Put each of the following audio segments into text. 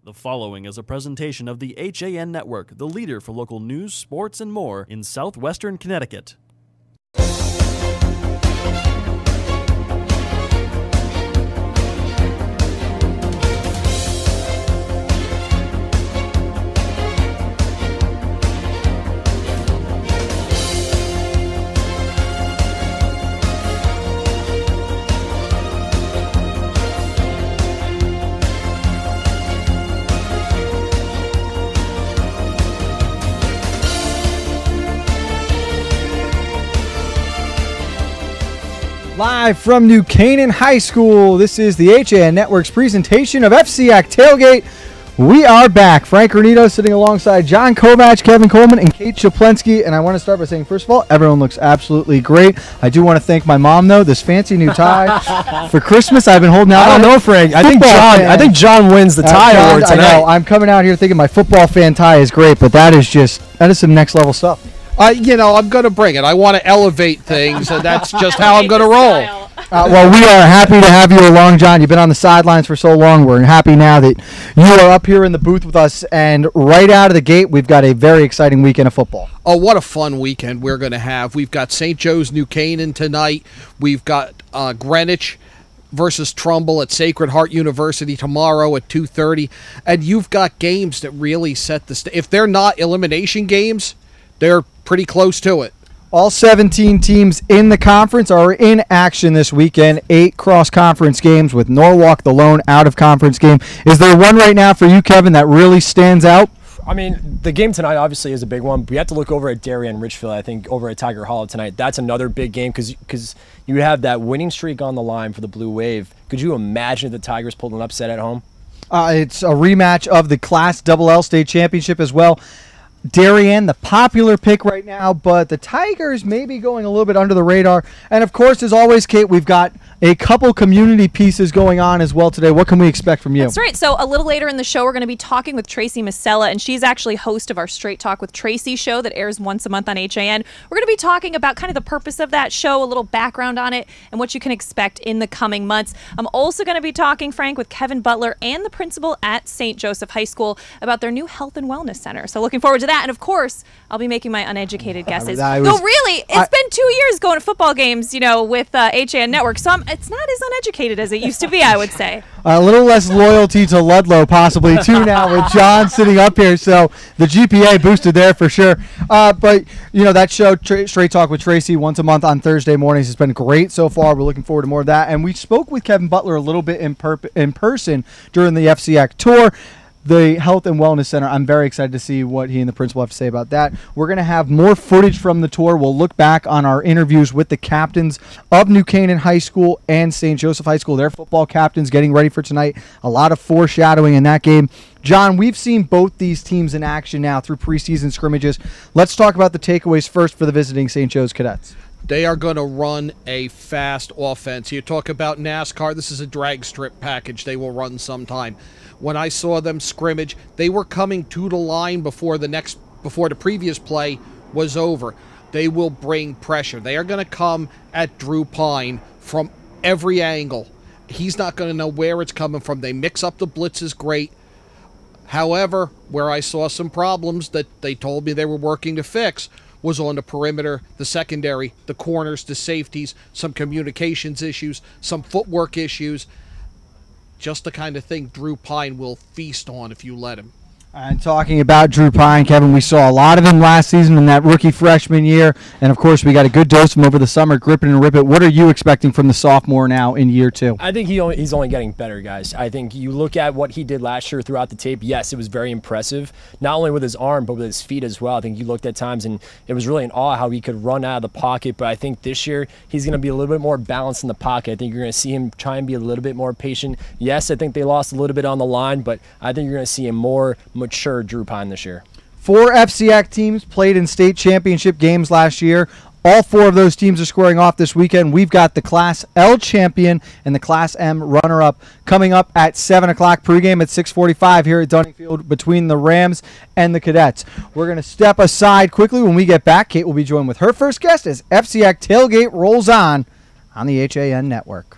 The following is a presentation of the HAN Network, the leader for local news, sports, and more in southwestern Connecticut. Live from New Canaan High School, this is the HAN Network's presentation of FCIAC Tailgate. We are back. Frank Renito sitting alongside John Kovach, Kevin Coleman, and Kate Chaplensky. And I want to start by saying, first of all, everyone looks absolutely great. I do want to thank my mom, though. This fancy new tie for Christmas I've been holding out. I don't know, Frank. I think John wins the tie award tonight. I know. I'm coming out here thinking my football fan tie is great, but that is some next level stuff. I'm going to bring it. I want to elevate things, and that's just how I'm going to roll. Well, we are happy to have you along, John. You've been on the sidelines for so long. We're happy now that you are up here in the booth with us. And right out of the gate, we've got a very exciting weekend of football. Oh, what a fun weekend we're going to have. We've got St. Joe's New Canaan tonight. We've got Greenwich versus Trumbull at Sacred Heart University tomorrow at 2:30. And you've got games that really set the stage. If they're not elimination games, they're pretty close to it. All 17 teams in the conference are in action this weekend. 8 cross-conference games with Norwalk, the lone out-of-conference game. Is there one right now for you, Kevin, that really stands out? I mean, the game tonight obviously is a big one. We have to look over at Darien Richfield, I think, over at Tiger Hollow tonight. That's another big game because you have that winning streak on the line for the Blue Wave. Could you imagine if the Tigers pulled an upset at home? It's a rematch of the Class Double-L State Championship as well. Darien, the popular pick right now, but the Tigers may be going a little bit under the radar. And, of course, as always, Kate, we've got a couple community pieces going on as well today. What can we expect from you? That's right. So a little later in the show, we're going to be talking with Tracy Masella, and she's actually host of our Straight Talk with Tracy show that airs once a month on HAN. We're going to be talking about kind of the purpose of that show, a little background on it, and what you can expect in the coming months. I'm also going to be talking, Frank, with Kevin Butler and the principal at St. Joseph High School about their new health and wellness center. So looking forward to that. And, of course, I'll be making my uneducated guesses. Though, really, it's been 2 years going to football games, with HAN Network, so it's not as uneducated as it used to be, I would say. A little less loyalty to Ludlow, possibly, too, now with John sitting up here. So the GPA boosted there for sure. But, that show, Straight Talk with Tracy, once a month on Thursday mornings, has been great so far. We're looking forward to more of that. And we spoke with Kevin Butler a little bit in person during the FCIAC tour. The Health and Wellness Center, I'm very excited to see what he and the principal have to say about that. We're going to have more footage from the tour. We'll look back on our interviews with the captains of New Canaan High School and St. Joseph High School. Their football captains getting ready for tonight. A lot of foreshadowing in that game. John, we've seen both these teams in action now through preseason scrimmages. Let's talk about the takeaways first for the visiting St. Joe's Cadets. They are going to run a fast offense. You talk about NASCAR, this is a drag strip package they will run sometime. When I saw them scrimmage, they were coming to the line before the previous play was over. They will bring pressure. They are going to come at Drew Pine from every angle. He's not going to know where it's coming from. They mix up the blitzes great. However, where I saw some problems that they told me they were working to fix was on the perimeter, the secondary, the corners, the safeties, some communications issues, some footwork issues. Just the kind of thing Drew Pine will feast on if you let him. And talking about Drew Pine, Kevin, we saw a lot of him last season in that rookie freshman year. And, of course, we got a good dose of him over the summer, grip it and rip it. What are you expecting from the sophomore now in year 2? I think he's only getting better, guys. I think you look at what he did last year throughout the tape. Yes, it was very impressive, not only with his arm but with his feet as well. I think you looked at times, and it was really in awe how he could run out of the pocket. But I think this year he's going to be a little bit more balanced in the pocket. I think you're going to see him try and be a little bit more patient. Yes, I think they lost a little bit on the line, but I think you're going to see a more mature Drew Pine this year. 4 FCIAC teams played in state championship games last year. All 4 of those teams are squaring off this weekend. We've got the Class L champion and the Class M runner-up coming up at 7 o'clock. Pregame at 6:45 here at Dunningfield between the Rams and the Cadets. We're going to step aside quickly. When we get back, Kate will be joined with her first guest as FCIAC Tailgate rolls on the HAN Network.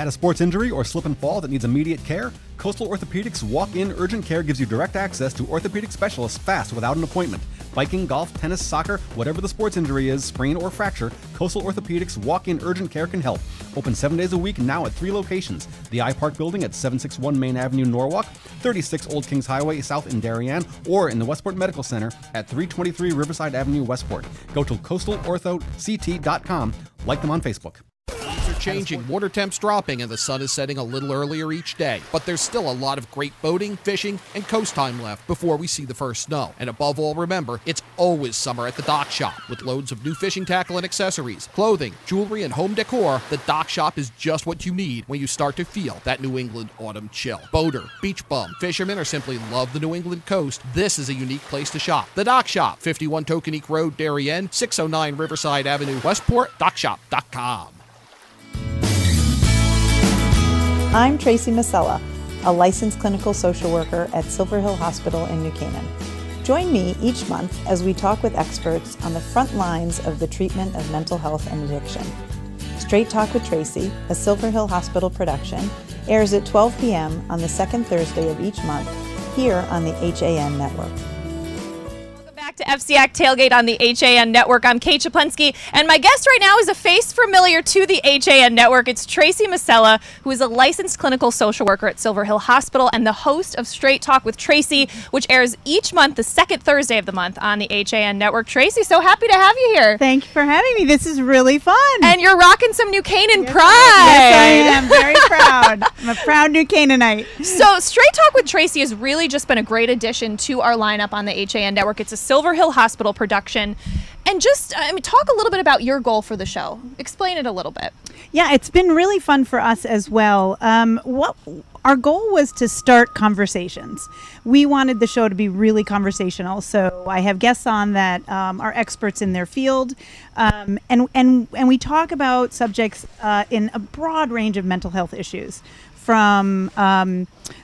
Had a sports injury or slip and fall that needs immediate care? Coastal Orthopedics Walk-In Urgent Care gives you direct access to orthopedic specialists fast without an appointment. Biking, golf, tennis, soccer, whatever the sports injury is, sprain or fracture, Coastal Orthopedics Walk-In Urgent Care can help. Open 7 days a week now at 3 locations. The iPark Building at 761 Main Avenue, Norwalk, 36 Old Kings Highway South in Darien, or in the Westport Medical Center at 323 Riverside Avenue, Westport. Go to coastalorthoct.com. Like them on Facebook. Changing, water temps dropping, and the sun is setting a little earlier each day. But there's still a lot of great boating, fishing, and coast time left before we see the first snow. And above all, remember, it's always summer at the Dock Shop. With loads of new fishing tackle and accessories, clothing, jewelry, and home decor, the Dock Shop is just what you need when you start to feel that New England autumn chill. Boater, beach bum, fisherman, or simply love the New England coast, this is a unique place to shop. The Dock Shop, 51 Tokenique Road, Darien, 609 Riverside Avenue, Westport, dockshop.com. I'm Tracy Masella, a licensed clinical social worker at Silver Hill Hospital in New Canaan. Join me each month as we talk with experts on the front lines of the treatment of mental health and addiction. Straight Talk with Tracy, a Silver Hill Hospital production, airs at 12 p.m. on the second Thursday of each month here on the HAN Network. Back to FCIAC Tailgate on the HAN Network. I'm Kate Chapunski, and my guest right now is a face familiar to the HAN Network. It's Tracy Masella, who is a licensed clinical social worker at Silver Hill Hospital and the host of Straight Talk with Tracy, which airs each month, the second Thursday of the month on the HAN Network. Tracy, so happy to have you here. Thank you for having me. This is really fun. And you're rocking some New Canaan pride. Yes, I am. Very proud. I'm a proud New Canaanite. So Straight Talk with Tracy has really just been a great addition to our lineup on the HAN Network. It's a Silver Hill Hospital production. And just, talk a little bit about your goal for the show. Explain it a little bit. Yeah, it's been really fun for us as well. What our goal was to start conversations. We wanted the show to be really conversational. So I have guests on that are experts in their field. And we talk about subjects in a broad range of mental health issues, from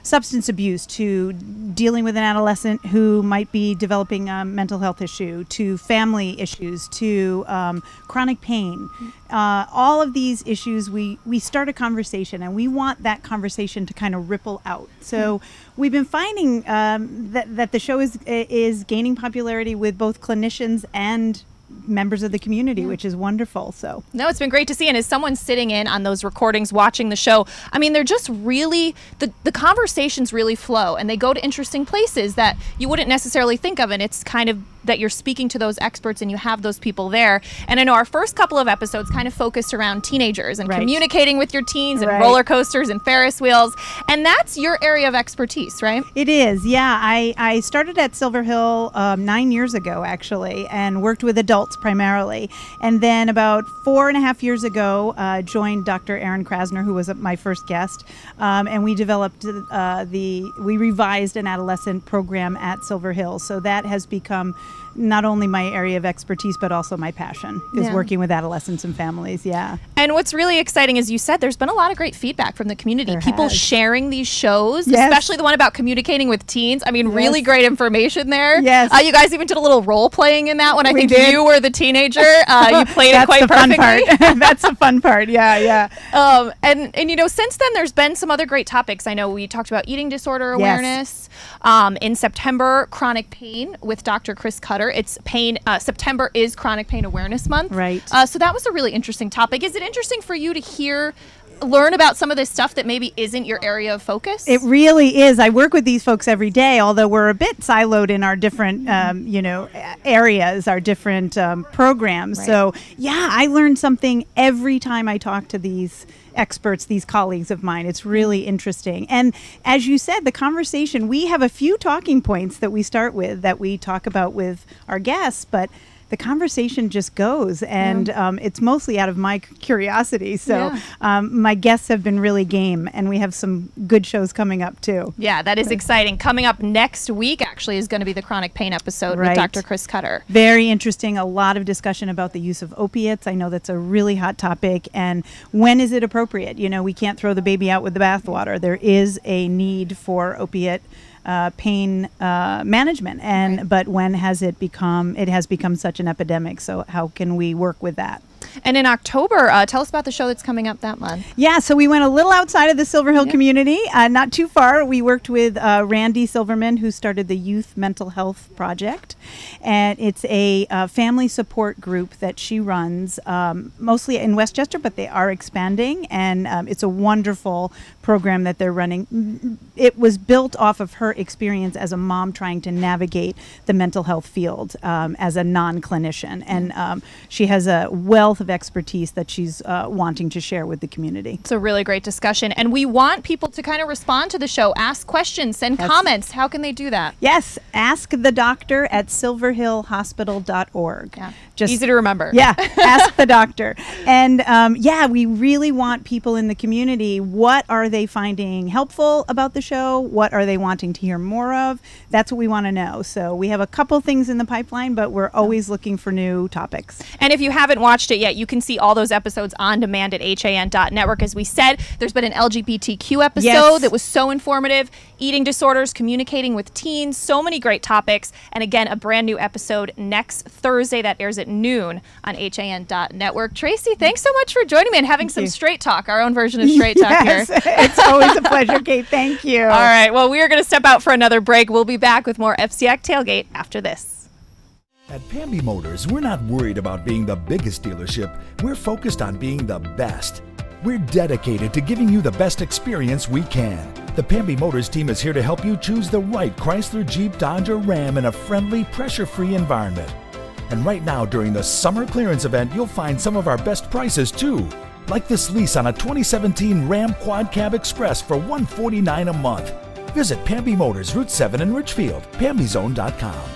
substance abuse to dealing with an adolescent who might be developing a mental health issue, to family issues, to chronic pain. All of these issues, we start a conversation, and we want that conversation to kind of ripple out. So we've been finding that the show is gaining popularity with both clinicians and members of the community, which is wonderful. So no, it's been great to see. And as someone sitting in on those recordings, watching the show, they're just really, the conversations really flow, and they go to interesting places that you wouldn't necessarily think of. And it's kind of that you're speaking to those experts and you have those people there. And I know our first couple of episodes kind of focused around teenagers and communicating with your teens and roller coasters and Ferris wheels. And that's your area of expertise, right? It is, yeah. I started at Silver Hill 9 years ago, actually, and worked with adults primarily. And then about 4.5 years ago, joined Dr. Aaron Krasner, who was my first guest. And we developed we revised an adolescent program at Silver Hill. So that has become not only my area of expertise, but also my passion, is working with adolescents and families. Yeah. And what's really exciting, as you said, there's been a lot of great feedback from the community. People sharing these shows, especially the one about communicating with teens. Really great information there. Yes. You guys even did a little role playing in that one. I think you were the teenager. You played it quite perfectly. Fun part. That's the fun part. Yeah. And since then there's been some other great topics. I know we talked about eating disorder awareness. In September, chronic pain with Dr. Chris Cutter. It's pain. September is Chronic Pain Awareness Month. Right. So that was a really interesting topic. Is it interesting for you to learn about some of this stuff that maybe isn't your area of focus? It really is. I work with these folks every day, although we're a bit siloed in our different, areas, our different programs. Right. So, yeah, I learn something every time I talk to these experts, these colleagues of mine. It's really interesting. And as you said, the conversation, we have a few talking points that we start with, that we talk about with our guests, but the conversation just goes, and it's mostly out of my curiosity. So my guests have been really game, and we have some good shows coming up too. Yeah, that is exciting. Coming up next week, actually, is going to be the chronic pain episode with Dr. Chris Cutter. Very interesting. A lot of discussion about the use of opiates. I know that's a really hot topic. And when is it appropriate? We can't throw the baby out with the bathwater. There is a need for opiate pain management, but when has it become such an epidemic? So how can we work with that? And in October, tell us about the show that's coming up that month. Yeah, so we went a little outside of the Silver Hill community, not too far. We worked with Randy Silverman, who started the Youth Mental Health Project. And it's a family support group that she runs, mostly in Westchester, but they are expanding. And it's a wonderful program that they're running. It was built off of her experience as a mom trying to navigate the mental health field as a non-clinician. And she has a wealth of expertise that she's wanting to share with the community. It's a really great discussion. And we want people to kind of respond to the show, ask questions, send comments. How can they do that? Yes, ask the doctor at silverhillhospital.org. Yeah. Just easy to remember. Yeah, ask the doctor. And we really want people in the community. What are they finding helpful about the show? What are they wanting to hear more of? That's what we want to know. So we have a couple things in the pipeline, but we're always looking for new topics. And if you haven't watched it yet, you can see all those episodes on demand at HAN.network. As we said, there's been an LGBTQ episode that was so informative. Eating disorders, communicating with teens, so many great topics. And again, a brand new episode next Thursday that airs at noon on HAN.network. Tracy, thanks so much for joining me and having some Straight Talk, our own version of Straight Talk here. It's always a pleasure, Kate. Thank you. All right. Well, we are going to step out for another break. We'll be back with more FCIAC Tailgate after this. At Pamby Motors, we're not worried about being the biggest dealership. We're focused on being the best. We're dedicated to giving you the best experience we can. The Pamby Motors team is here to help you choose the right Chrysler, Jeep, Dodge, or Ram in a friendly, pressure-free environment. And right now, during the summer clearance event, you'll find some of our best prices too. Like this lease on a 2017 Ram Quad Cab Express for $149 a month. Visit Pamby Motors, Route 7 in Richfield, PambyZone.com.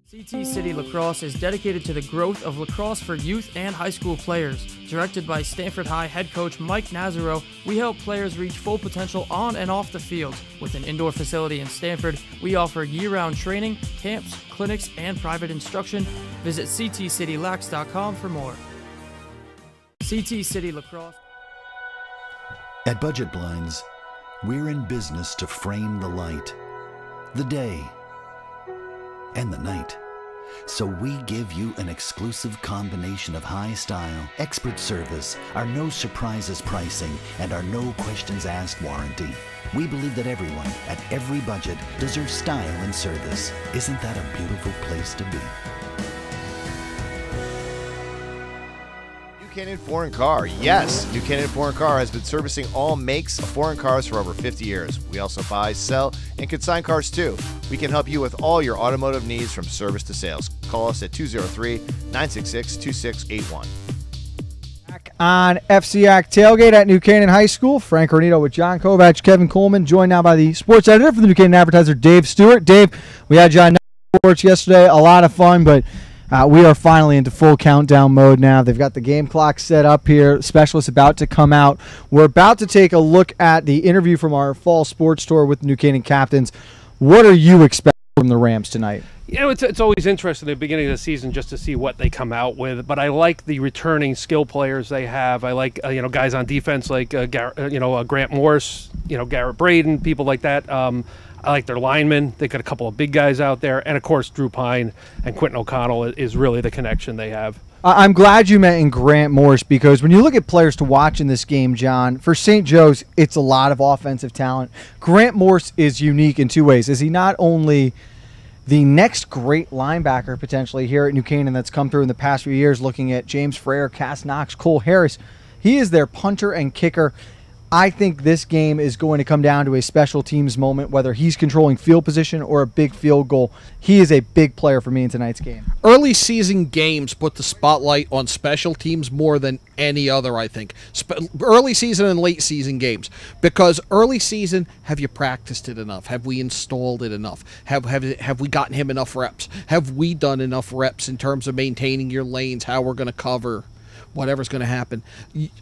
CT City Lacrosse is dedicated to the growth of lacrosse for youth and high school players. Directed by Stanford High head coach Mike Nazaro, we help players reach full potential on and off the field. With an indoor facility in Stanford, we offer year-round training, camps, clinics, and private instruction. Visit ctcitylax.com for more. CT City Lacrosse. At Budget Blinds, we're in business to frame the light, the day, and the night. So we give you an exclusive combination of high style, expert service, our no surprises pricing, and our no questions asked warranty. We believe that everyone, at every budget, deserves style and service. Isn't that a beautiful place to be? Buchanan Foreign Car. Yes, Buchanan Foreign Car has been servicing all makes of foreign cars for over 50 years. We also buy, sell, and consign cars too. We can help you with all your automotive needs from service to sales. Call us at 203-966-2681. Back on FCIAC Tailgate at New Canaan High School. Frank Ornito with John Kovach, Kevin Coleman, joined now by the sports editor for the New Canaan Advertiser, Dave Stewart. Dave, we had you on Sports yesterday. A lot of fun, but we are finally into full countdown mode now. They've got the game clock set up here. Specialists about to come out. We're about to take a look at the interview from our fall sports tour with the New Canaan captains. What are you expecting from the Rams tonight? You know, it's always interesting at the beginning of the season just to see what they come out with. But I like the returning skill players they have. I like guys on defense like Grant Morse, Garrett Braden, people like that. I like their linemen. They got a couple of big guys out there. And, of course, Drew Pine and Quentin O'Connell is really the connection they have. I'm glad you mentioned Grant Morse, because when you look at players to watch in this game, John, for St. Joe's, it's a lot of offensive talent. Grant Morse is unique in two ways. Is he not only the next great linebacker potentially here at New Canaan that's come through in the past few years, looking at James Frere, Cass Knox, Cole Harris, he is their punter and kicker. I think this game is going to come down to a special teams moment, whether he's controlling field position or a big field goal. He is a big player for me in tonight's game. Early season games put the spotlight on special teams more than any other, I think. Early season and late season games. Because early season, have you practiced it enough? Have we installed it enough? Have we gotten him enough reps? Have we done enough reps in terms of maintaining your lanes, how we're going to cover whatever's going to happen?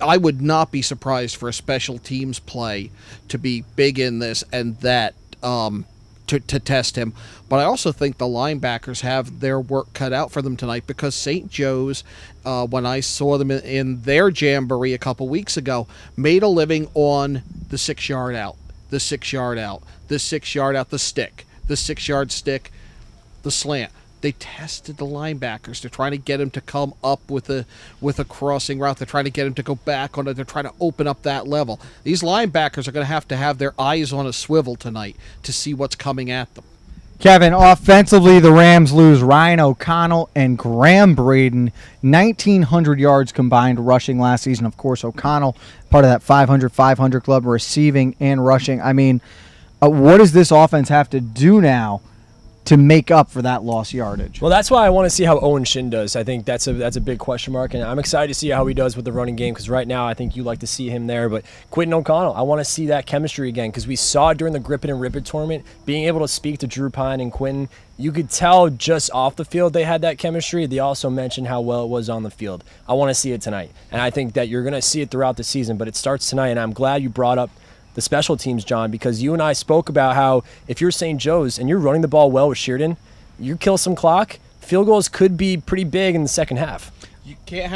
I would not be surprised for a special teams play to be big in this and that to test him. But I also think the linebackers have their work cut out for them tonight, because St. Joe's, when I saw them in their jamboree a couple weeks ago, made a living on the 6-yard out, the 6-yard out, the 6-yard out, the stick, the 6-yard stick, the slant. They tested the linebackers. They're trying to get him to come up with a crossing route. They're trying to get him to go back on it. They're trying to open up that level. These linebackers are going to have their eyes on a swivel tonight to see what's coming at them. Kevin, offensively, the Rams lose Ryan O'Connell and Graham Braden. 1,900 yards combined rushing last season. Of course, O'Connell, part of that 500 club, receiving and rushing. I mean, what does this offense have to do now to make up for that lost yardage? Well, that's why I want to see how Owen Shin does. I think that's a big question mark, and I'm excited to see how he does with the running game, because right now I think you like to see him there. But Quentin O'Connell, I want to see that chemistry again, because we saw during the Grip It and Rip It tournament, being able to speak to Drew Pine and Quentin, you could tell just off the field they had that chemistry. They also mentioned how well it was on the field. I want to see it tonight, and I think that you're going to see it throughout the season, but it starts tonight, and I'm glad you brought up the special teams, John, because you and I spoke about how if you're St. Joe's and you're running the ball well with Sheardon, you kill some clock, field goals could be pretty big in the second half. You can't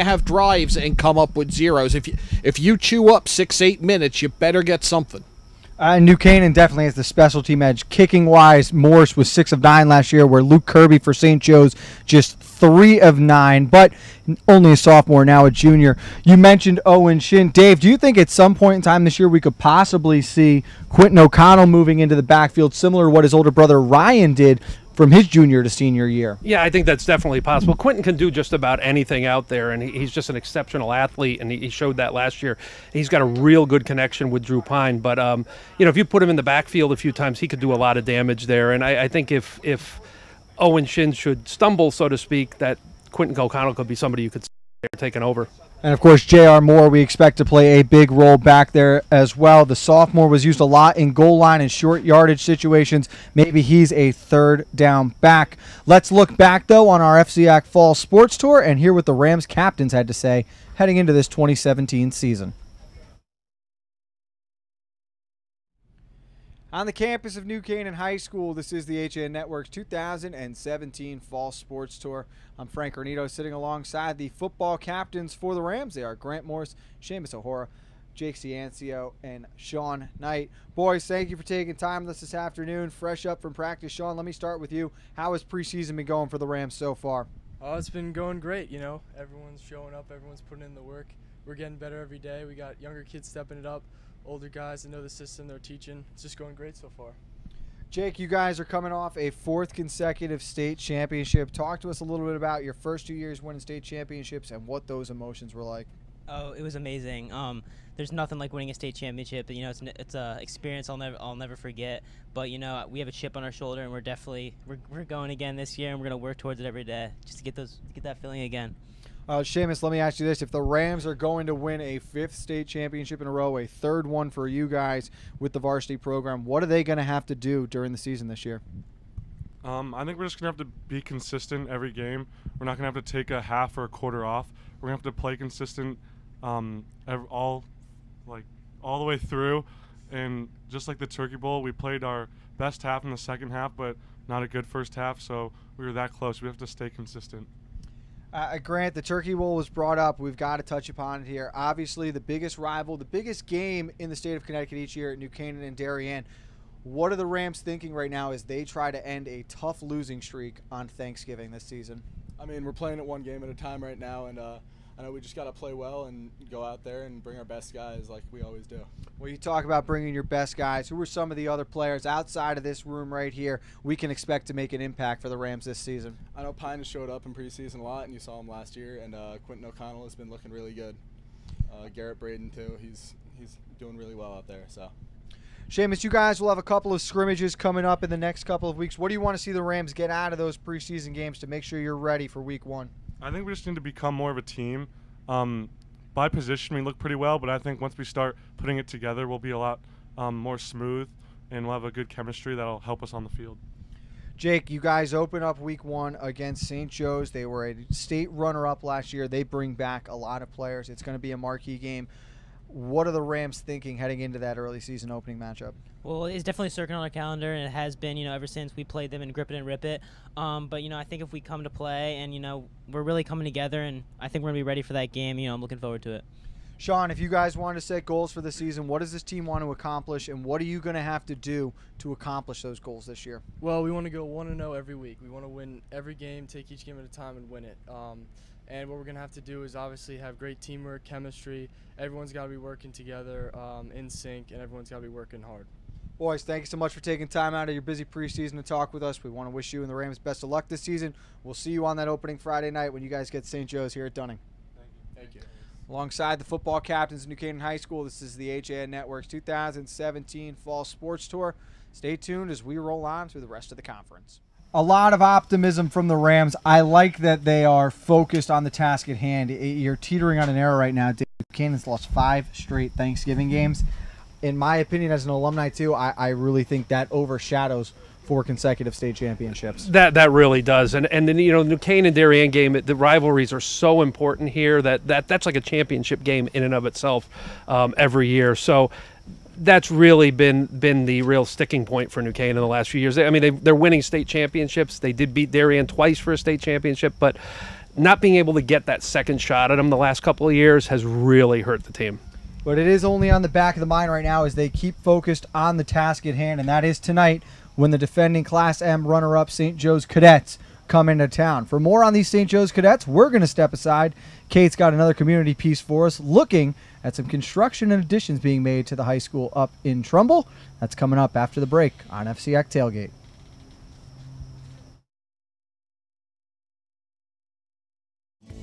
have drives and come up with zeros. If you chew up 6-8 minutes, you better get something. New Canaan definitely has the special team edge. Kicking-wise, Morse was 6 of 9 last year, where Luke Kirby for St. Joe's just 3 of 9, but only a sophomore, now a junior. You mentioned Owen Shin. Dave, do you think at some point in time this year we could possibly see Quentin O'Connell moving into the backfield, similar to what his older brother Ryan did from his junior to senior year? Yeah, I think that's definitely possible. Quentin can do just about anything out there, and he's just an exceptional athlete, and he showed that last year. He's got a real good connection with Drew Pine, but if you put him in the backfield a few times, he could do a lot of damage there. And I think if Owen Shin should stumble, so to speak, that Quentin O'Connell could be somebody you could see there taking over. And, of course, J.R. Moore, we expect to play a big role back there as well. The sophomore was used a lot in goal line and short yardage situations. Maybe he's a third down back. Let's look back, though, on our FCIAC Fall Sports Tour and hear what the Rams captains had to say heading into this 2017 season. On the campus of New Canaan High School, this is the HAN Network's 2017 Fall Sports Tour. I'm Frank Ornito, sitting alongside the football captains for the Rams. They are Grant Morris, Seamus O'Hora, Jake Ciancio, and Sean Knight. Boys, thank you for taking time with us this afternoon. Fresh up from practice. Sean, let me start with you. How has preseason been going for the Rams so far? Oh, it's been going great. Everyone's showing up. Everyone's putting in the work. We're getting better every day. We got younger kids stepping it up. Older guys that know the system, they're teaching. It's just going great so far. Jake, you guys are coming off a 4th consecutive state championship. Talk to us a little bit about your first 2 years winning state championships and what those emotions were like. Oh, it was amazing. There's nothing like winning a state championship. It's a experience I'll never forget. But we have a chip on our shoulder, and we're going again this year, and we're gonna work towards it every day just to get that feeling again. Seamus, let me ask you this. If the Rams are going to win a 5th state championship in a row, a 3rd one for you guys with the varsity program, what are they going to have to do during the season this year? I think we're just going to have to be consistent every game. We're not going to have to take a half or a quarter off. We're going to have to play consistent all the way through. And just like the Turkey Bowl, we played our best half in the second half, but not a good first half, so we were that close. We have to stay consistent. Grant, the Turkey Bowl was brought up. We've got to touch upon it here. Obviously, the biggest rival, the biggest game in the state of Connecticut each year at New Canaan and Darien. What are the Rams thinking right now as they try to end a tough losing streak on Thanksgiving this season? I mean, we're playing it one game at a time right now, and I know we just got to play well and go out there and bring our best guys like we always do. Well, you talk about bringing your best guys. Who are some of the other players outside of this room right here we can expect to make an impact for the Rams this season? I know Pine has showed up in preseason a lot, and you saw him last year, and Quentin O'Connell has been looking really good. Garrett Braden, too. he's doing really well out there. So. Seamus, you guys will have a couple of scrimmages coming up in the next couple of weeks. What do you want to see the Rams get out of those preseason games to make sure you're ready for week 1? I think we just need to become more of a team. By position, we look pretty well, but I think once we start putting it together, we'll be a lot more smooth, and we'll have a good chemistry that'll help us on the field. Jake, you guys open up week 1 against St. Joe's. They were a state runner-up last year. They bring back a lot of players. It's going to be a marquee game. What are the Rams thinking heading into that early season opening matchup? Well, it's definitely circling on our calendar, and it has been, ever since we played them in Grip It and Rip It. But, I think if we come to play and, we're really coming together, and I think we're going to be ready for that game, I'm looking forward to it. Sean, if you guys want to set goals for the season, what does this team want to accomplish, and what are you going to have to do to accomplish those goals this year? Well, we want to go 1-0 every week. We want to win every game, take each game at a time, and win it. And what we're going to have to do is obviously have great teamwork, chemistry. Everyone's got to be working together in sync, and everyone's got to be working hard. Boys, thank you so much for taking time out of your busy preseason to talk with us. We want to wish you and the Rams best of luck this season. We'll see you on that opening Friday night when you guys get St. Joe's here at Dunning. Thank you. Alongside the football captains of New Canaan High School, this is the HAN Network's 2017 Fall Sports Tour. Stay tuned as we roll on through the rest of the conference. A lot of optimism from the Rams. I like that they are focused on the task at hand. You're teetering on an error right now. New Canaan's lost 5 straight Thanksgiving games. In my opinion, as an alumni too, I really think that overshadows 4 consecutive state championships. That really does, and then New Canaan Darien game, the rivalries are so important here that's like a championship game in and of itself every year. So that's really been the real sticking point for New Canaan in the last few years. I mean, they're winning state championships. They did beat Darien twice for a state championship, but not being able to get that second shot at them the last couple of years has really hurt the team. But it is only on the back of the mind right now as they keep focused on the task at hand, and that is tonight when the defending Class M runner-up St. Joe's Cadets come into town. For more on these St. Joe's Cadets, we're going to step aside. Kate's got another community piece for us, looking at some construction and additions being made to the high school up in Trumbull. That's coming up after the break on FCIAC Tailgate.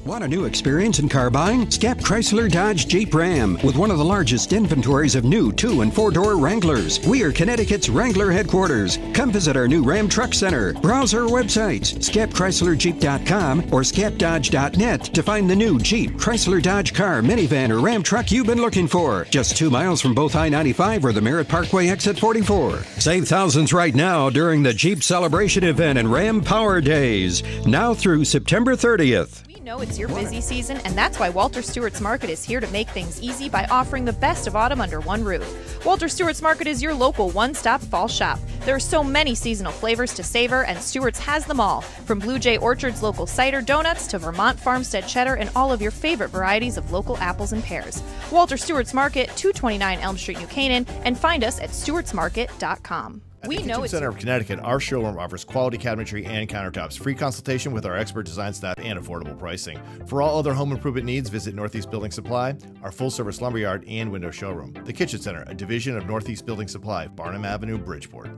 Want a new experience in car buying? Scap Chrysler Dodge Jeep Ram with one of the largest inventories of new 2- and 4-door Wranglers. We are Connecticut's Wrangler headquarters. Come visit our new Ram Truck Center. Browse our websites, scapchryslerjeep.com or scapdodge.net to find the new Jeep, Chrysler Dodge car, minivan, or Ram truck you've been looking for. Just 2 miles from both I-95 or the Merritt Parkway exit 44. Save thousands right now during the Jeep Celebration event and Ram Power Days. Now through September 30th. Know it's your busy season, and that's why Walter Stewart's Market is here to make things easy by offering the best of autumn under one roof. Walter Stewart's Market is your local one-stop fall shop. There are so many seasonal flavors to savor, and Stewart's has them all, from Blue Jay Orchard's local cider donuts to Vermont Farmstead cheddar and all of your favorite varieties of local apples and pears. Walter Stewart's Market, 229 Elm Street, New Canaan, and find us at stewartsmarket.com. At the Kitchen Center of Connecticut, our showroom offers quality cabinetry and countertops, free consultation with our expert design staff, and affordable pricing. For all other home improvement needs, visit Northeast Building Supply, our full-service lumberyard and window showroom. The Kitchen Center, a division of Northeast Building Supply, Barnum Avenue, Bridgeport.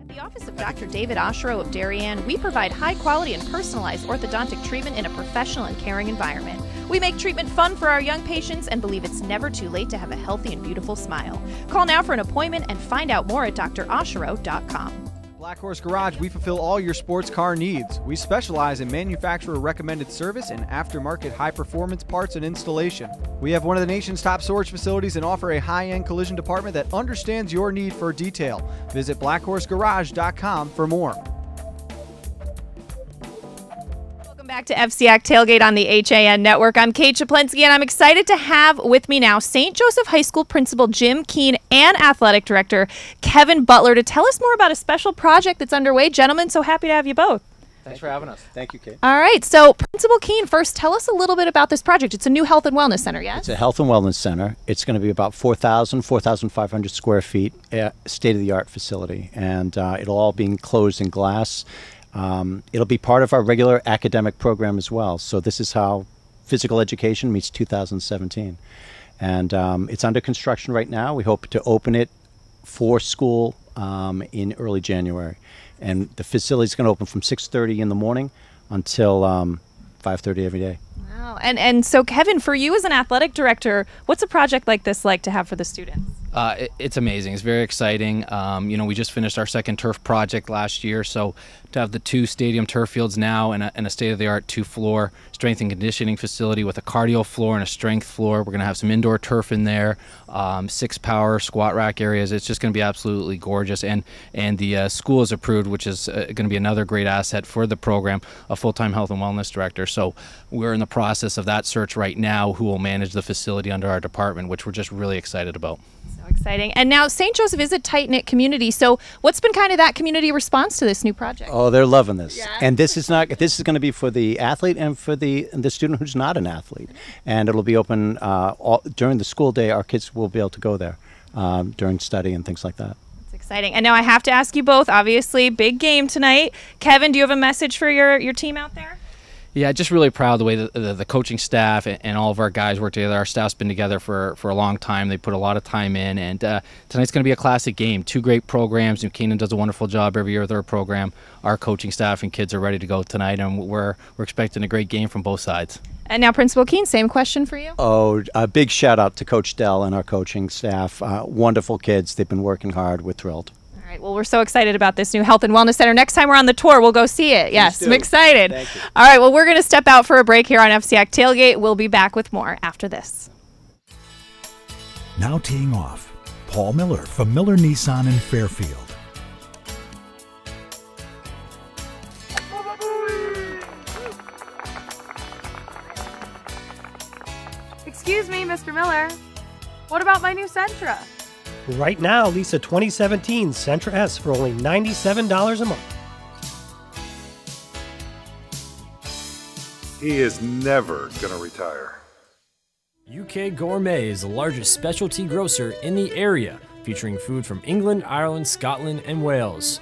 At the office of Dr. David Oshiro of Darien, we provide high-quality and personalized orthodontic treatment in a professional and caring environment. We make treatment fun for our young patients and believe it's never too late to have a healthy and beautiful smile. Call now for an appointment and find out more at droshiro.com. Black Horse Garage, we fulfill all your sports car needs. We specialize in manufacturer-recommended service and aftermarket high-performance parts and installation. We have one of the nation's top storage facilities and offer a high-end collision department that understands your need for detail. Visit blackhorsegarage.com for more. Back to FCIAC Tailgate on the HAN Network. I'm Kate Chaplensky, and I'm excited to have with me now St. Joseph High School Principal Jim Keene and Athletic Director Kevin Butler to tell us more about a special project that's underway. Gentlemen, so happy to have you both. Thanks for having us. Thank you, Kate. All right, so Principal Keene, first tell us a little bit about this project. It's a new health and wellness center, yes? It's a health and wellness center. It's going to be about 4,500 square feet, state-of-the-art facility, and it'll all be enclosed in glass. It'll be part of our regular academic program as well. So this is how physical education meets 2017. And it's under construction right now. We hope to open it for school in early January. And the facility is going to open from 6:30 in the morning until 5:30 every day. Wow. Wow. And so, Kevin, for you as an athletic director, what's a project like this like to have for the students? It's amazing. It's very exciting. We just finished our second turf project last year, so to have the 2 stadium turf fields now and a state-of-the-art 2-floor strength and conditioning facility with a cardio floor and a strength floor. We're going to have some indoor turf in there, 6 power squat rack areas. It's just going to be absolutely gorgeous. And the school is approved, which is going to be another great asset for the program, a full-time health and wellness director. So we're in the process of that search right now, who will manage the facility under our department, which we're just really excited about. Exciting. And now St. Joseph is a tight-knit community. So what's been kind of that community response to this new project? Oh, they're loving this. Yeah. And this is going to be for the athlete and for the student who's not an athlete. And it'll be open during the school day. Our kids will be able to go there during study and things like that. It's exciting. And now I have to ask you both, obviously, big game tonight. Kevin, do you have a message for your team out there? Yeah, just really proud of the way the coaching staff and all of our guys work together. Our staff's been together for a long time. They put a lot of time in, and tonight's going to be a classic game. 2 great programs. New Canaan does a wonderful job every year with their program. Our coaching staff and kids are ready to go tonight, and we're expecting a great game from both sides. And now, Principal Keene, same question for you. Oh, a big shout out to Coach Dell and our coaching staff. Wonderful kids. They've been working hard. We're thrilled. All right, well, we're so excited about this new Health and Wellness Center. Next time we're on the tour, we'll go see it. Yes, I'm excited. Thank you. All right, well, we're going to step out for a break here on FCIAC Tailgate. We'll be back with more after this. Now teeing off, Paul Miller from Miller Nissan in Fairfield. Excuse me, Mr. Miller. What about my new Sentra? Right now, lease a 2017 Sentra S for only $97 a month. He is never going to retire. UK Gourmet is the largest specialty grocer in the area, featuring food from England, Ireland, Scotland, and Wales.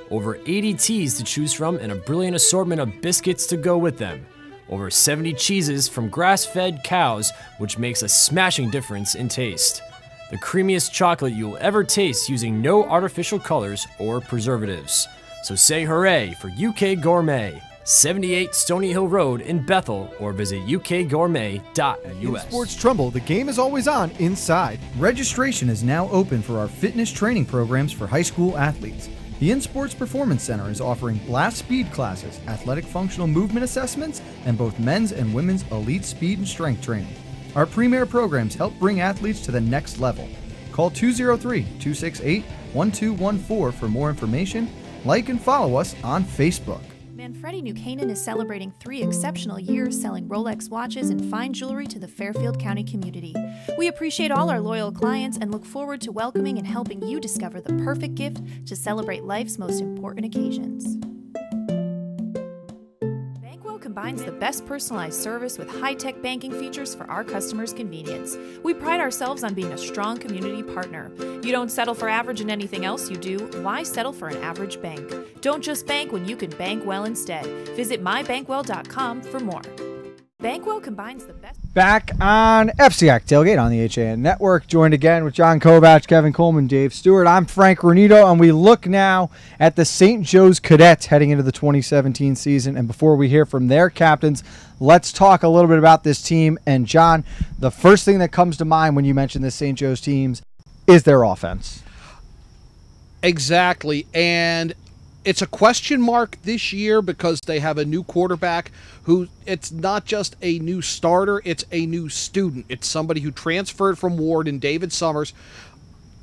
Over 80 teas to choose from and a brilliant assortment of biscuits to go with them. Over 70 cheeses from grass-fed cows, which makes a smashing difference in taste. The creamiest chocolate you'll ever taste using no artificial colors or preservatives. So say hooray for UK Gourmet, 78 Stony Hill Road in Bethel, or visit ukgourmet.us. In Sports Trumbull, the game is always on inside. Registration is now open for our fitness training programs for high school athletes. The In Sports Performance Center is offering blast speed classes, athletic functional movement assessments, and both men's and women's elite speed and strength training. Our premier programs help bring athletes to the next level. Call 203-268-1214 for more information. Like and follow us on Facebook. Manfredi New Canaan is celebrating 3 exceptional years selling Rolex watches and fine jewelry to the Fairfield County community. We appreciate all our loyal clients and look forward to welcoming and helping you discover the perfect gift to celebrate life's most important occasions. Bankwell combines the best personalized service with high-tech banking features for our customers' convenience. We pride ourselves on being a strong community partner. You don't settle for average in anything else you do. Why settle for an average bank? Don't just bank when you can bank well instead. Visit mybankwell.com for more. Bankwell combines the best. Back on FCIAC Tailgate on the HAN Network, joined again with John Kovach, Kevin Coleman, Dave Stewart. I'm Frank Renito, and we look now at the St. Joe's Cadets heading into the 2017 season. And before we hear from their captains, let's talk a little bit about this team. And John, the first thing that comes to mind when you mention the St. Joe's teams is their offense. Exactly, and it's a question mark this year because they have a new quarterback who, it's not just a new starter, it's a new student. It's somebody who transferred from Ward and David Summers,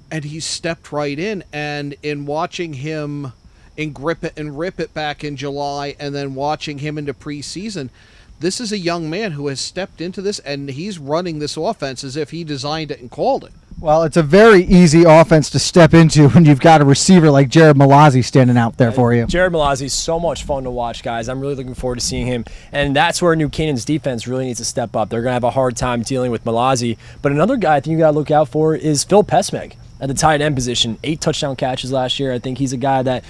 and he stepped right in. And in watching him in Grip It and Rip It back in July and then watching him into preseason, this is a young man who has stepped into this, and he's running this offense as if he designed it and called it. Well, it's a very easy offense to step into when you've got a receiver like Jared Malazzi standing out there for you. Jared Malazzi is so much fun to watch, guys. I'm really looking forward to seeing him. And that's where New Canaan's defense really needs to step up. They're going to have a hard time dealing with Malazzi. But another guy I think you got to look out for is Phil Pesmeg at the tight end position. 8 touchdown catches last year. I think he's a guy that,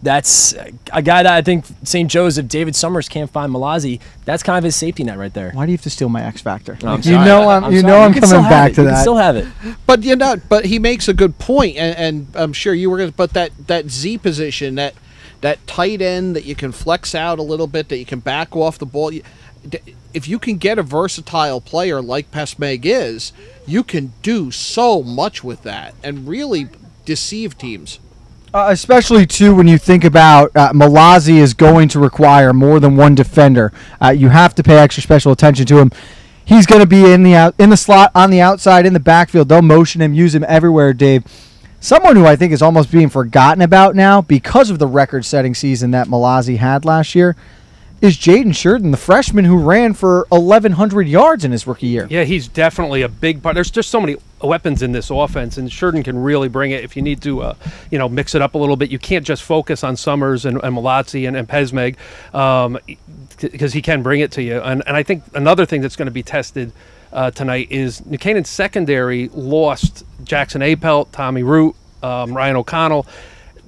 that's a guy that I think St. Joseph, David Summers can't find Malazzi. That's kind of his safety net right there. Why do you have to steal my X Factor? No, I'm coming back to that. You can still have it. But but he makes a good point, and I'm sure you were going to. But that Z position, that tight end that you can flex out a little bit, that you can back off the ball. if you can get a versatile player like Pesmeg is, you can do so much with that and really deceive teams. Especially, too, when you think about Malazi is going to require more than one defender. You have to pay extra special attention to him. He's going to be in the slot, on the outside, in the backfield. They'll motion him, use him everywhere, Dave. Someone who I think is almost being forgotten about now because of the record-setting season that Malazi had last year is Jaden Sheridan, the freshman who ran for 1,100 yards in his rookie year. Yeah, he's definitely a big part. There's just so many weapons in this offense, and Sheridan can really bring it if you need to, mix it up a little bit. You can't just focus on Summers and Malazzi and Pesmeg because he can bring it to you. And I think another thing that's going to be tested tonight is New Canaan's secondary lost Jackson Apelt, Tommy Root, Ryan O'Connell.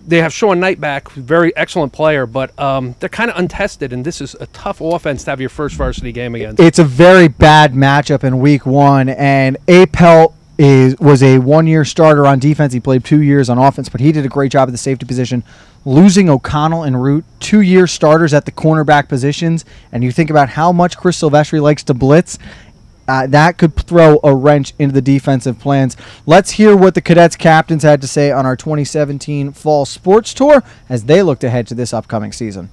They have Sean Knight back, very excellent player, but they're kind of untested, and this is a tough offense to have your first varsity game against. It's a very bad matchup in week one, and Apelt was a one-year starter on defense. He played 2 years on offense, but he did a great job at the safety position. Losing O'Connell and Root, 2-year starters at the cornerback positions, and you think about how much Chris Silvestri likes to blitz, that could throw a wrench into the defensive plans. Let's hear what the Cadets captains had to say on our 2017 Fall Sports Tour as they looked ahead to this upcoming season.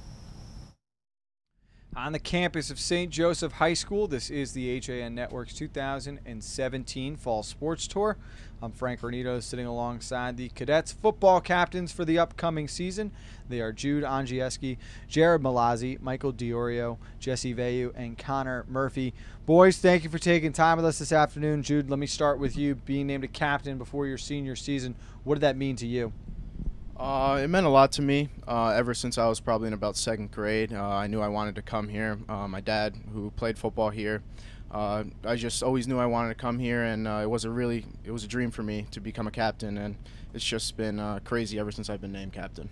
On the campus of St. Joseph High School, this is the HAN Network's 2017 Fall Sports Tour. I'm Frank Renito, sitting alongside the Cadets football captains for the upcoming season. They are Jude Angieski, Jared Malazzi, Michael Diorio, Jesse Vayu, and Connor Murphy. Boys, thank you for taking time with us this afternoon. Jude, let me start with you. Being named a captain before your senior season, what did that mean to you? It meant a lot to me ever since I was probably in about second grade. I knew I wanted to come here. My dad, who played football here, I just always knew I wanted to come here, and it was a dream for me to become a captain, and it's just been crazy ever since I've been named captain.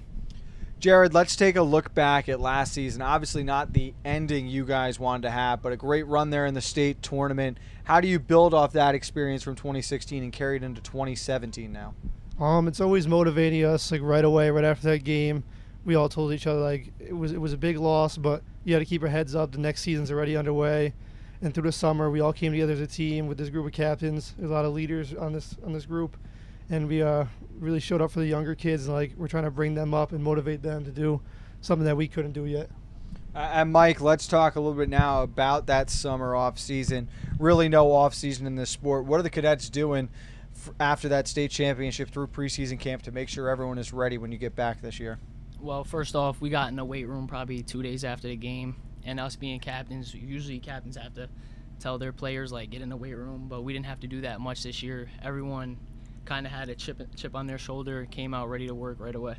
Jared, let's take a look back at last season. Obviously not the ending you guys wanted to have, but a great run there in the state tournament. How do you build off that experience from 2016 and carry it into 2017 now? It's always motivating us, like right away, right after that game. We all told each other like it was a big loss, but you got to keep our heads up. The next season's already underway, and through the summer, we all came together as a team with this group of captains. There's a lot of leaders on this group, and we really showed up for the younger kids. And like we're trying to bring them up and motivate them to do something that we couldn't do yet. And Mike, let's talk a little bit now about that summer off season. Really, no off season in this sport. What are the Cadets doing after that state championship through preseason camp to make sure everyone is ready when you get back this year? Well, first off, we got in the weight room probably 2 days after the game, and us being captains, usually captains have to tell their players, like, get in the weight room, but we didn't have to do that much this year. Everyone kind of had a chip on their shoulder, came out ready to work right away.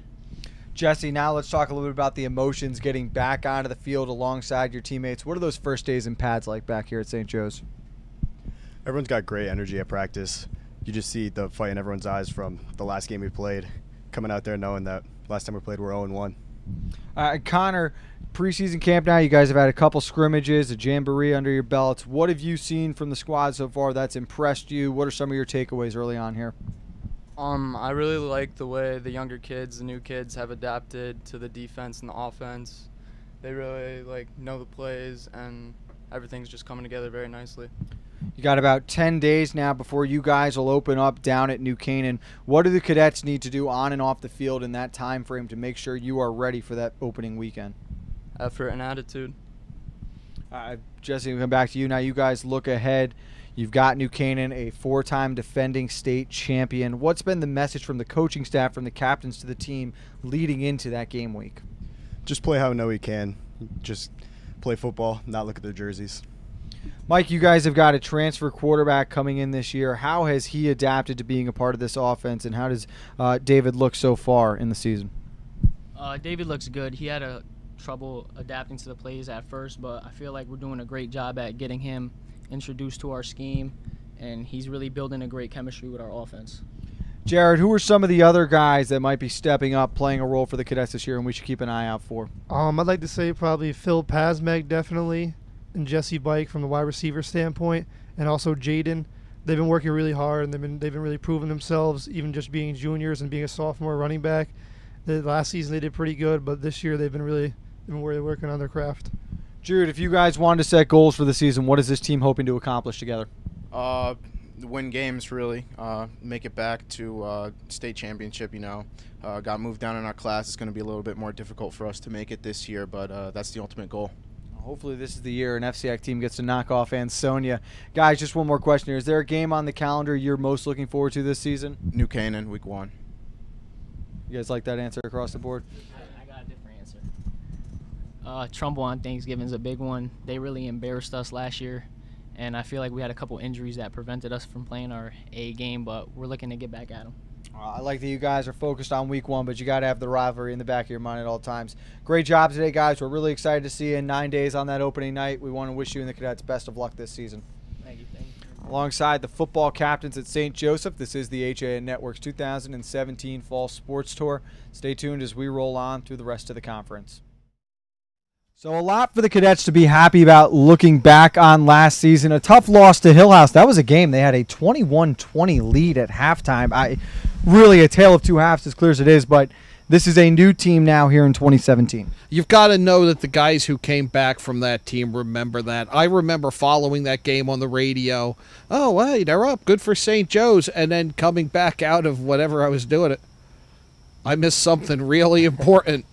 Jesse, now let's talk a little bit about the emotions getting back onto the field alongside your teammates. What are those first days in pads like back here at St. Joe's? Everyone's got great energy at practice. You just see the fight in everyone's eyes from the last game we played, coming out there knowing that last time we played we're 0-1. Connor, preseason camp now, you guys have had a couple scrimmages, a jamboree under your belts. What have you seen from the squad so far that's impressed you? What are some of your takeaways early on here? I really like the way the younger kids, the new kids, have adapted to the defense and the offense. They really know the plays, and everything's just coming together very nicely. You got about 10 days now before you guys will open up down at New Canaan. What do the Cadets need to do on and off the field in that time frame to make sure you are ready for that opening weekend? Effort and attitude. Jesse, we'll come back to you now. You guys look ahead. You've got New Canaan, a 4-time defending state champion. What's been the message from the coaching staff, from the captains to the team leading into that game week? Just play how we know we can. Just play football, not look at their jerseys. Mike, you guys have got a transfer quarterback coming in this year. How has he adapted to being a part of this offense, and how does David look so far in the season? David looks good. He had trouble adapting to the plays at first, but I feel like we're doing a great job at getting him introduced to our scheme, and he's really building a great chemistry with our offense. Jared, who are some of the other guys that might be stepping up, playing a role for the Cadets this year, and we should keep an eye out for? I'd like to say probably Phil Pasmeg, definitely, and Jesse Bike from the wide receiver standpoint, and also Jaden. They've been working really hard, and they've been really proving themselves, even just being juniors and being a sophomore running back. The last season they did pretty good, but this year they've been working on their craft. Jude, if you guys wanted to set goals for the season, what is this team hoping to accomplish together? Win games, really. Make it back to state championship, Got moved down in our class. It's going to be a little bit more difficult for us to make it this year, but that's the ultimate goal. Hopefully this is the year an FCIAC team gets to knock off Ansonia. Guys, just one more question here. Is there a game on the calendar you're most looking forward to this season? New Canaan, week 1. You guys like that answer across the board? I got a different answer. Trumbull on Thanksgiving is a big one. They really embarrassed us last year, and I feel like we had a couple injuries that prevented us from playing our A game, but we're looking to get back at them. I like that you guys are focused on week 1, but you got to have the rivalry in the back of your mind at all times. Great job today, guys. We're really excited to see you in 9 days on that opening night. We want to wish you and the Cadets best of luck this season. Thank you. Alongside the football captains at St. Joseph, this is the HAN Network's 2017 Fall Sports Tour. Stay tuned as we roll on through the rest of the conference. So a lot for the Cadets to be happy about looking back on last season. A tough loss to Hill House. That was a game. They had a 21-20 lead at halftime. Really a tale of two halves, as clear as it is, but this is a new team now here in 2017. You've got to know that the guys who came back from that team remember that. I remember following that game on the radio. Oh, well, they're up. Good for St. Joe's. And then coming back out of whatever I was doing, I missed something really important.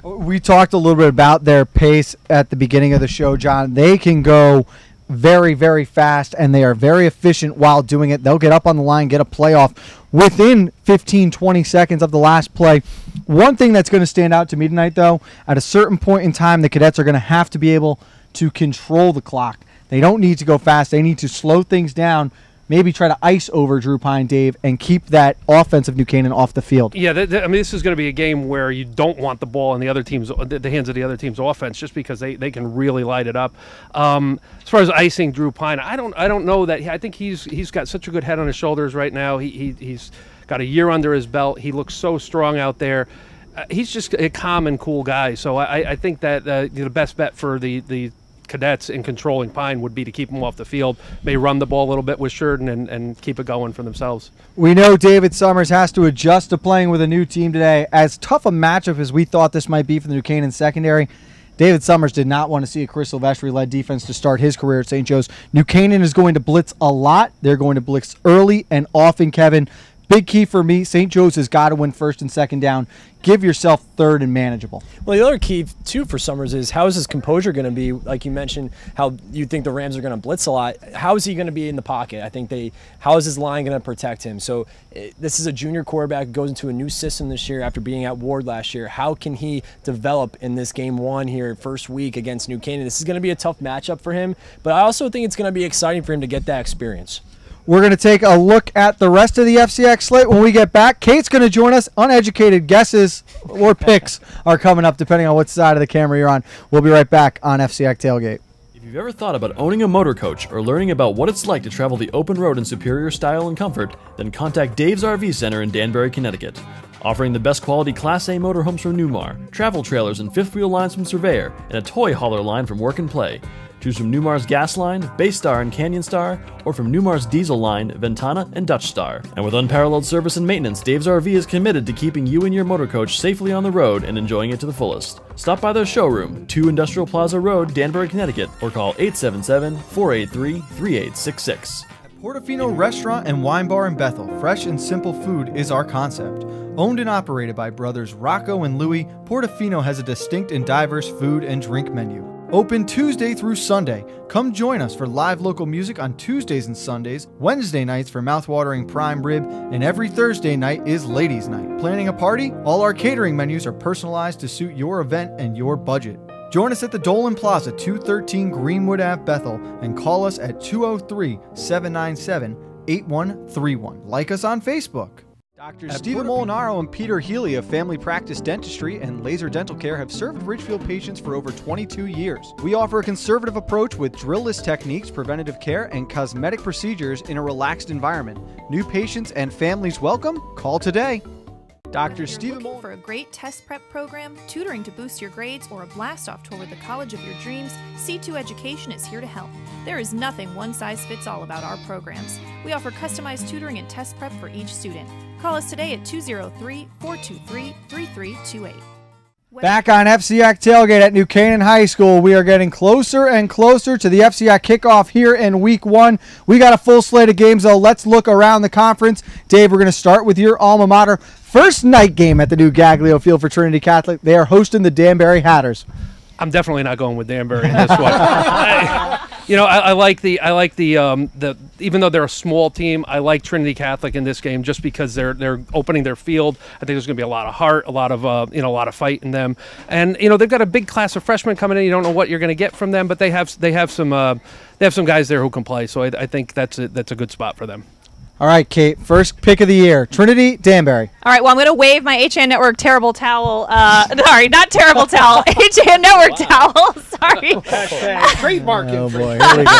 We talked a little bit about their pace at the beginning of the show, John. They can go very, very fast, and they are very efficient while doing it. They'll get up on the line, get a playoff within 15, 20 seconds of the last play. One thing that's going to stand out to me tonight, though, at a certain point in time, the Cadets are going to have to be able to control the clock. They don't need to go fast. They need to slow things down, maybe try to ice over Drew Pine, Dave, and keep that offense of New Canaan off the field. Yeah, this is going to be a game where you don't want the ball in the hands of the other team's offense, just because they can really light it up. As far as icing Drew Pine, I don't know that. I think he's got such a good head on his shoulders right now. He's got a year under his belt. He looks so strong out there. He's just a calm and cool guy. So I think that the best bet for the Cadets in controlling Pine would be to keep him off the field. May run the ball a little bit with Sheridan and keep it going for themselves. We know David Summers has to adjust to playing with a new team today. As tough a matchup as we thought this might be for the New Canaan secondary, David Summers did not want to see a Chris Silvestri-led defense to start his career at St. Joe's. New Canaan is going to blitz a lot. They're going to blitz early and often, Kevin. Big key for me, St. Joe's has got to win first and second down. Give yourself third and manageable. Well, the other key, too, for Summers is how is his composure going to be? Like you mentioned, how you think the Rams are going to blitz a lot. How is he going to be in the pocket? I think how is his line going to protect him? So this is a junior quarterback who goes into a new system this year after being at Ward last year. How can he develop in this game 1 here, first week against New Canaan? This is going to be a tough matchup for him, but I also think it's going to be exciting for him to get that experience. We're going to take a look at the rest of the FCIAC slate when we get back. Kate's going to join us. Uneducated guesses or picks are coming up depending on what side of the camera you're on. We'll be right back on FCIAC Tailgate. If you've ever thought about owning a motor coach or learning about what it's like to travel the open road in superior style and comfort, then contact Dave's RV Center in Danbury, Connecticut. Offering the best quality Class A motorhomes from Newmar, travel trailers and fifth wheel lines from Surveyor, and a toy hauler line from Work and Play. Choose from Newmar's Gas Line, Baystar and Canyon Star, or from Newmar's Diesel Line, Ventana and Dutch Star. And with unparalleled service and maintenance, Dave's RV is committed to keeping you and your motor coach safely on the road and enjoying it to the fullest. Stop by their showroom, 2 Industrial Plaza Road, Danbury, Connecticut, or call 877-483-3866. Portofino Restaurant and Wine Bar in Bethel, fresh and simple food is our concept. Owned and operated by brothers Rocco and Louie, Portofino has a distinct and diverse food and drink menu. Open Tuesday through Sunday. Come join us for live local music on Tuesdays and Sundays, Wednesday nights for mouthwatering prime rib, and every Thursday night is ladies' night. Planning a party? All our catering menus are personalized to suit your event and your budget. Join us at the Dolan Plaza, 213 Greenwood Ave, Bethel, and call us at 203-797-8131. Like us on Facebook. Dr. Stephen Molinaro and Peter Healy of Family Practice Dentistry and Laser Dental Care have served Ridgefield patients for over 22 years. We offer a conservative approach with drill-less techniques, preventative care, and cosmetic procedures in a relaxed environment. New patients and families welcome. Call today. Dr. Stephen Looking for a great test prep program, tutoring to boost your grades, or a blast-off tour with the college of your dreams, C2 Education is here to help. There is nothing one-size-fits-all about our programs. We offer customized tutoring and test prep for each student. Call us today at 203-423-3328. Back on FCIAC Tailgate at New Canaan High School, we are getting closer and closer to the FCIAC kickoff here in Week 1. We got a full slate of games, though. Let's look around the conference. Dave, we're going to start with your alma mater. First night game at the new Gaglio Field for Trinity Catholic. They are hosting the Danbury Hatters. I'm definitely not going with Danbury in this one. I like the even though they're a small team, I like Trinity Catholic in this game just because they're opening their field. I think there's going to be a lot of heart, a lot of fight in them, and they've got a big class of freshmen coming in. You don't know what you're going to get from them, but they have some guys there who can play. So I think that's a good spot for them. All right, Kate, first pick of the year. Trinity, Danbury. All right, well, I'm going to wave my HAN Network terrible towel. Sorry, not terrible towel. HAN Network towel. Sorry. Trademark. Oh, boy. Here we go.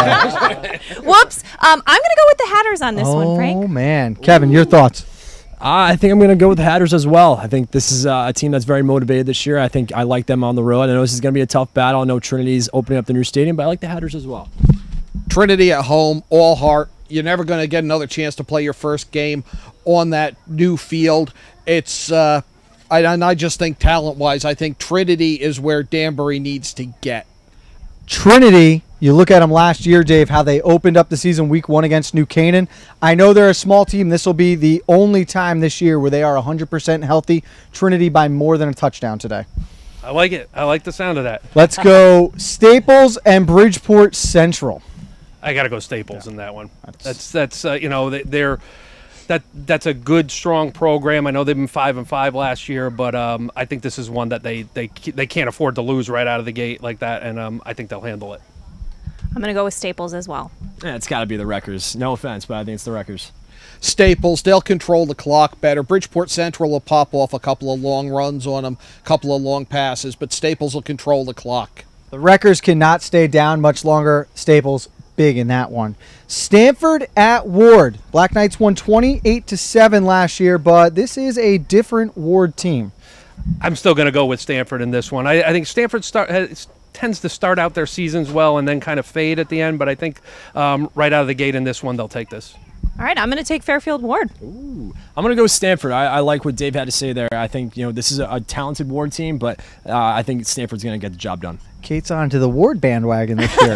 Whoops. I'm going to go with the Hatters on this one, Frank. Oh, man. Kevin, your thoughts? I think I'm going to go with the Hatters as well. I think this is a team that's very motivated this year. I think I like them on the road. I know this is going to be a tough battle. I know Trinity's opening up the new stadium, but I like the Hatters as well. Trinity at home, all heart. You're never going to get another chance to play your first game on that new field. It's I just think talent-wise, I think Trinity is where Danbury needs to get. Trinity, you look at them last year, Dave, how they opened up the season Week 1 against New Canaan. I know they're a small team. This will be the only time this year where they are 100% healthy. Trinity by more than a touchdown today. I like it. I like the sound of that. Let's go Staples and Bridgeport Central. I got to go Staples in that one. That's that's a good, strong program. I know they've been 5-5 last year, but I think this is one that they can't afford to lose right out of the gate like that, and I think they'll handle it. I'm going to go with Staples as well. Yeah, it's got to be the Wreckers. No offense, but I think it's the Wreckers. Staples, they'll control the clock better. Bridgeport Central will pop off a couple of long runs on them, a couple of long passes, but Staples will control the clock. The Wreckers cannot stay down much longer. Staples big in that one. Stanford at Ward. Black Knights won 28-7 last year, but this is a different Ward team. I'm still going to go with Stanford in this one. I think Stanford tends to start out their seasons well and then kind of fade at the end, but I think right out of the gate in this one they'll take this. All right, I'm going to take Fairfield Ward. Ooh, I'm going to go with Stanford. I like what Dave had to say there. I think this is a talented Ward team, but I think Stanford's going to get the job done. Kate's on to the Ward bandwagon this year.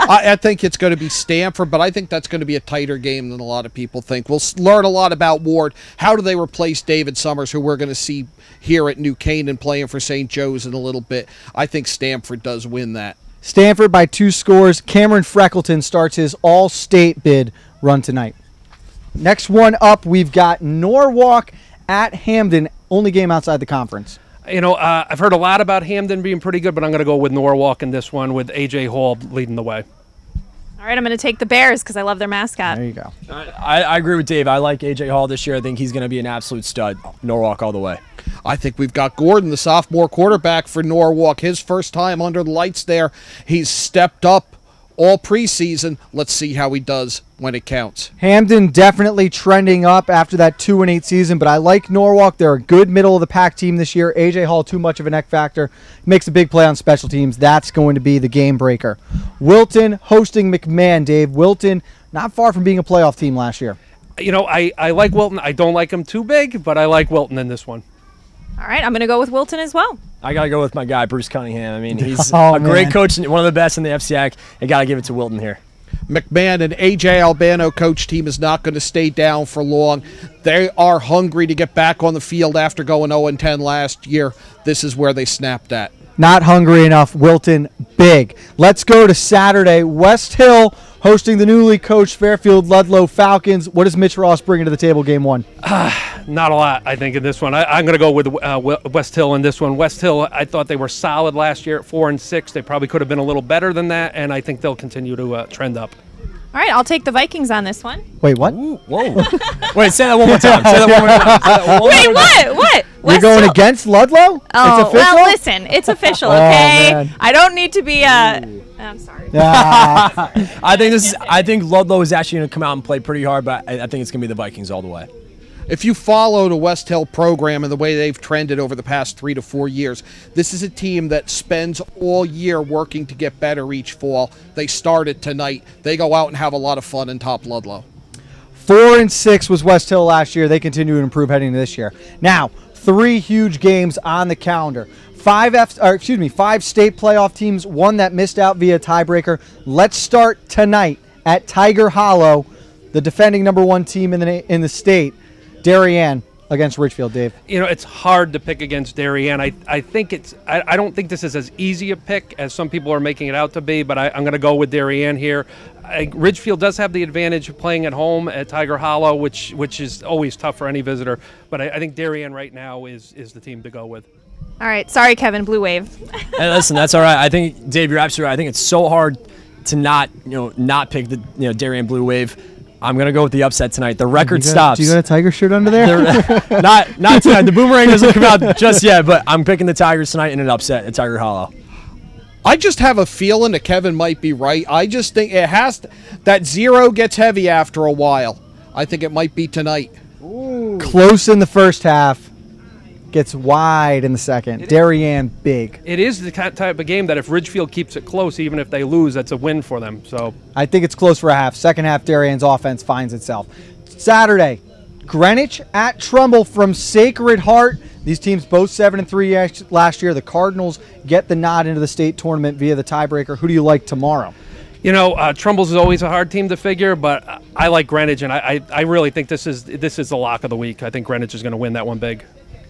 I think it's going to be Stanford, but I think that's going to be a tighter game than a lot of people think. We'll learn a lot about Ward. How do they replace David Summers, who we're going to see here at New Canaan playing for St. Joe's in a little bit? I think Stanford does win that. Stanford by 2 scores. Cameron Freckleton starts his all-state bid run tonight. Next one up, we've got Norwalk at Hamden, only game outside the conference. I've heard a lot about Hamden being pretty good, but I'm going to go with Norwalk in this one with A.J. Hall leading the way. All right, I'm going to take the Bears because I love their mascot. There you go. I agree with Dave. I like A.J. Hall this year. I think he's going to be an absolute stud. Norwalk all the way. I think we've got Gordon, the sophomore quarterback for Norwalk. His first time under the lights there. He's stepped up all preseason. Let's see how he does when it counts. Hamden definitely trending up after that 2-8 season, but I like Norwalk. They're a good middle-of-the-pack team this year. A.J. Hall, too much of an X factor. Makes a big play on special teams. That's going to be the game breaker. Wilton hosting McMahon, Dave. Wilton, not far from being a playoff team last year. I like Wilton. I don't like him too big, but I like Wilton in this one. All right, I'm going to go with Wilton as well. I got to go with my guy, Bruce Cunningham. I mean, he's a great coach and one of the best in the FCIAC. I got to give it to Wilton here. McMahon and A.J. Albano coach team is not going to stay down for long. They are hungry to get back on the field after going 0-10 last year. This is where they snapped at. Not hungry enough. Wilton big. Let's go to Saturday. West Hill hosting the newly coached Fairfield Ludlow Falcons. What does Mitch Ross bring to the table game 1? Not a lot, I think, in this one. I'm going to go with West Hill in this one. West Hill, I thought they were solid last year at 4-6. They probably could have been a little better than that, and I think they'll continue to trend up. All right, I'll take the Vikings on this one. Wait, what? Ooh, whoa. Wait, say that one more time. Say that one more time. Wait, what? You're going against Ludlow? Oh, it's official? well, listen, it's official, okay? Man. I don't need to be I'm sorry. I think Ludlow is actually going to come out and play pretty hard, but I think it's going to be the Vikings all the way. If you follow the West Hill program and the way they've trended over the past 3 to 4 years, this is a team that spends all year working to get better each fall. They started tonight. They go out and have a lot of fun in top Ludlow. 4-6 was West Hill last year. They continue to improve heading into this year. Now, 3 huge games on the calendar. 5 state playoff teams, 1 that missed out via tiebreaker. Let's start tonight at Tiger Hollow, the defending #1 team in the state, Darien against Ridgefield. Dave, you know, it's hard to pick against Darien. I think it's I don't think this is as easy a pick as some people are making it out to be, but I'm going to go with Darien here. Ridgefield does have the advantage of playing at home at Tiger Hollow, which is always tough for any visitor, but I think Darien right now is the team to go with. All right, sorry, Kevin, Blue Wave. Hey, listen, that's all right. I think, Dave, you're absolutely right. I think it's so hard to not pick the Darien Blue Wave. I'm gonna go with the upset tonight. The record stops. Do you got a Tiger shirt under there? Not tonight. The boomerang doesn't come out just yet, but I'm picking the Tigers tonight in an upset at Tiger Hollow. I just have a feeling that Kevin might be right. I just think it has to, that 0 gets heavy after a while. I think it might be tonight. Ooh. Close in the first half, gets wide in the second. Darien big. It is the type of game that if Ridgefield keeps it close, even if they lose, that's a win for them. So I think it's close for a half. Second half, Darien's offense finds itself. Saturday, Greenwich at Trumbull from Sacred Heart. These teams both 7-3 last year. The Cardinals get the nod into the state tournament via the tiebreaker. Who do you like tomorrow? You know, Trumbull's is always a hard team to figure, but I like Greenwich, and I really think this is the lock of the week. I think Greenwich is going to win that one big.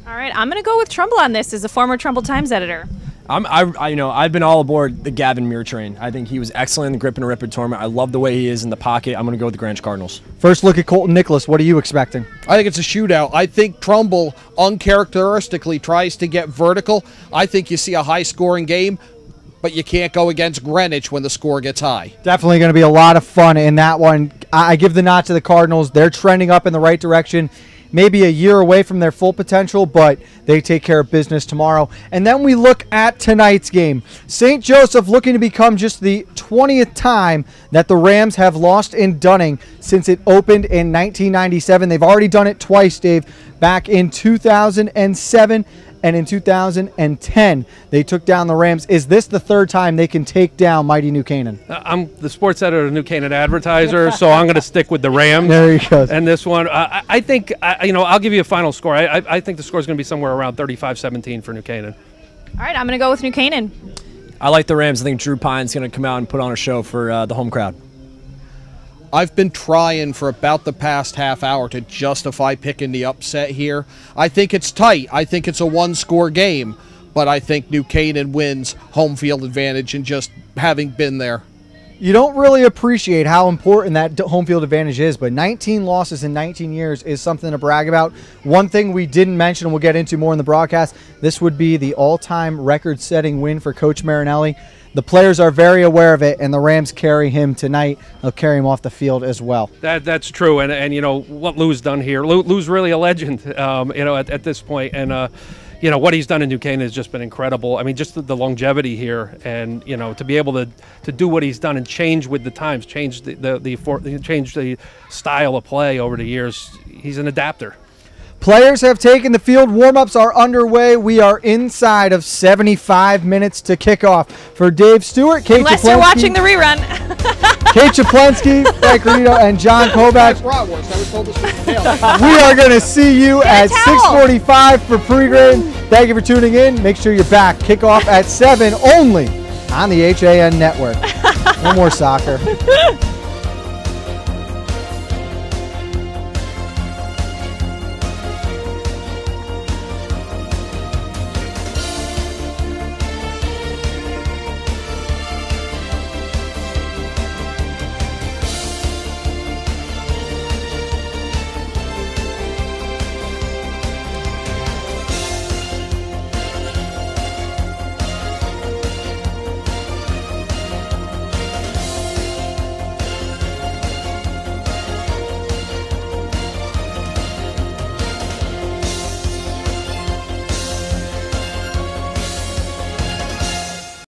All right, I'm going to go with Trumbull on this as a former Trumbull Times editor. I've been all aboard the Gavin Muir train. I think he was excellent in the grip and ripper tournament. I love the way he is in the pocket. I'm going to go with the Greenwich Cardinals. First look at Colton Nicholas. What are you expecting? I think it's a shootout. I think Trumbull uncharacteristically tries to get vertical. I think you see a high-scoring game, but you can't go against Greenwich when the score gets high. Definitely going to be a lot of fun in that one. I give the nod to the Cardinals. They're trending up in the right direction. Maybe a year away from their full potential, but they take care of business tomorrow. And then we look at tonight's game. St. Joseph looking to become just the 20th time that the Rams have lost in Dunning since it opened in 1997. They've already done it twice, Dave. Back in 2007 and in 2010, they took down the Rams. Is this the 3rd time they can take down mighty New Canaan? I'm the sports editor of New Canaan Advertiser, so I'm going to stick with the Rams. There you go. And this one, I think, I'll give you a final score. I think the score is going to be somewhere around 35-17 for New Canaan. All right, I'm going to go with New Canaan. I like the Rams. I think Drew Pine's going to come out and put on a show for the home crowd. I've been trying for about the past half hour to justify picking the upset here. I think it's tight. I think it's a 1-score game, but I think New Canaan wins home field advantage and just having been there. You don't really appreciate how important that home field advantage is, but 19 losses in 19 years is something to brag about. One thing we didn't mention, and we'll get into more in the broadcast, this would be the all-time record-setting win for Coach Marinelli. The players are very aware of it, and the Rams carry him tonight. They'll carry him off the field as well. That's true, and you know what Lou's done here. Lou's really a legend, at this point, and what he's done in New Canaan has just been incredible. I mean, just the longevity here, and to be able to do what he's done and change with the times, change the style of play over the years. He's an adapter. Players have taken the field. Warm-ups are underway. We are inside of 75 minutes to kickoff. For Dave Stewart, Kate Unless Chaplensky, you're watching the rerun. Kate Chaplensky, Frank Renito, and John Kovacs. We are going to see you at 6:45 for pregame. Thank you for tuning in. Make sure you're back. Kickoff at 7 only on the HAN network. No more soccer.